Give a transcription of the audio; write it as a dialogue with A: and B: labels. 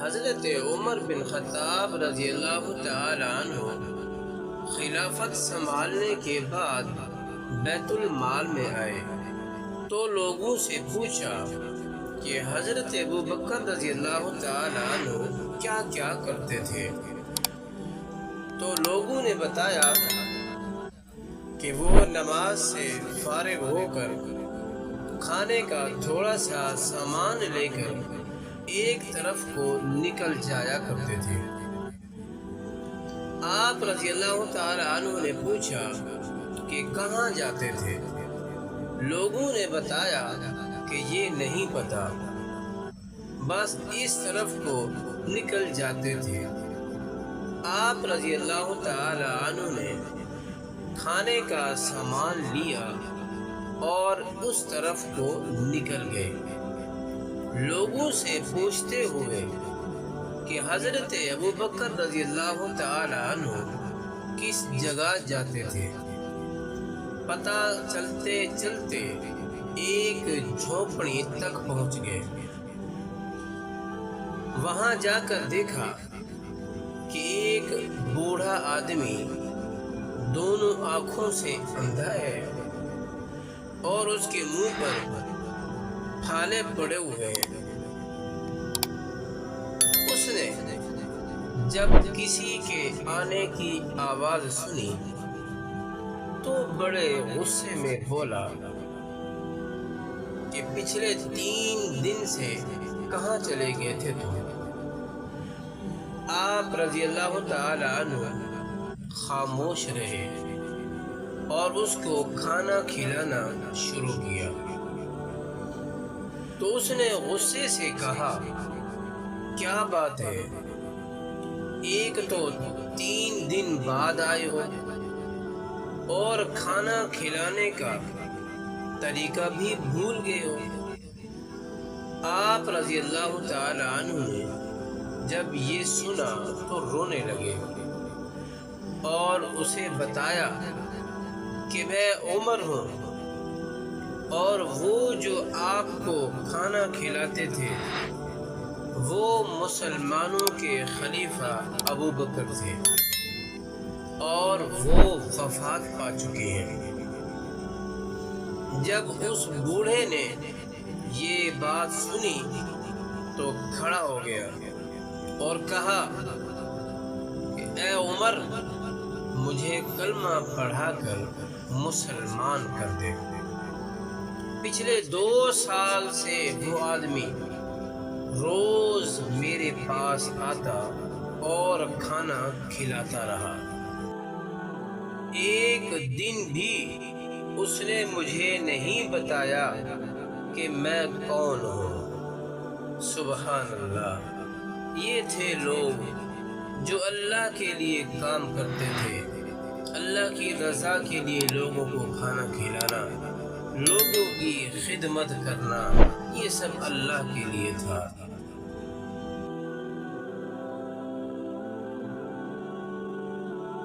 A: حضرت عمر بن خطاب رضی اللہ تعالی عنہ خلافت سنبھالنے کے بعد بیت المال میں آئے تو لوگوں سے پوچھا کہ حضرت ابو بکر رضی اللہ تعالی عنہ کیا کیا کرتے تھے، تو لوگوں نے بتایا کہ وہ نماز سے فارغ ہو کر کھانے کا تھوڑا سا سامان لے کر ایک طرف کو نکل جایا کرتے تھے۔ آپ رضی اللہ تعالی عنہ نے پوچھا کہ کہاں جاتے تھے؟ لوگوں نے بتایا کہ یہ نہیں پتا، بس اس طرف کو نکل جاتے تھے۔ آپ رضی اللہ تعالی عنہ نے کھانے کا سامان لیا اور اس طرف کو نکل گئے، لوگوں سے پوچھتے ہوئے کہ حضرت ابو بکر رضی اللہ تعالی عنہ کس جگہ جاتے تھے۔ پتہ چلتے چلتے ایک جھونپڑی تک پہنچ گئے۔ وہاں جا کر دیکھا کہ ایک بوڑھا آدمی دونوں آنکھوں سے اندھا ہے اور اس کے منہ پر پھالے پڑے ہوئے ہیں۔ اس نے جب کسی کے آنے کی آواز سنی تو بڑے غصے میں بولا کہ پچھلے 3 دن سے کہاں چلے گئے تھے تم؟ آپ رضی اللہ تعالی عنہ خاموش رہے اور اس کو کھانا کھلانا شروع کیا۔ تو اس نے غصے سے کہا، کیا بات ہے؟ ایک تو 3 دن بعد آئے ہو اور کھانا کھلانے کا طریقہ بھی بھول گئے ہو۔ آپ رضی اللہ تعالی عنہ نے جب یہ سنا تو رونے لگے اور اسے بتایا کہ میں عمر ہوں اور وہ جو آپ کو کھانا کھلاتے تھے وہ مسلمانوں کے خلیفہ ابو بکر تھے اور وہ وفات پا چکے ہیں۔ جب اس بوڑھے نے یہ بات سنی تو کھڑا ہو گیا اور کہا کہ اے عمر، مجھے کلمہ پڑھا کر مسلمان کر دے۔ پچھلے 2 سال سے وہ آدمی روز میرے پاس آتا اور کھانا کھلاتا رہا، ایک دن بھی اس نے مجھے نہیں بتایا کہ میں کون ہوں۔ سبحان اللہ! یہ تھے لوگ جو اللہ کے لیے کام کرتے تھے، اللہ کی رضا کے لیے لوگوں کو کھانا کھلانا، لوگوں کی خدمت کرنا، یہ سب اللہ کے لیے تھا۔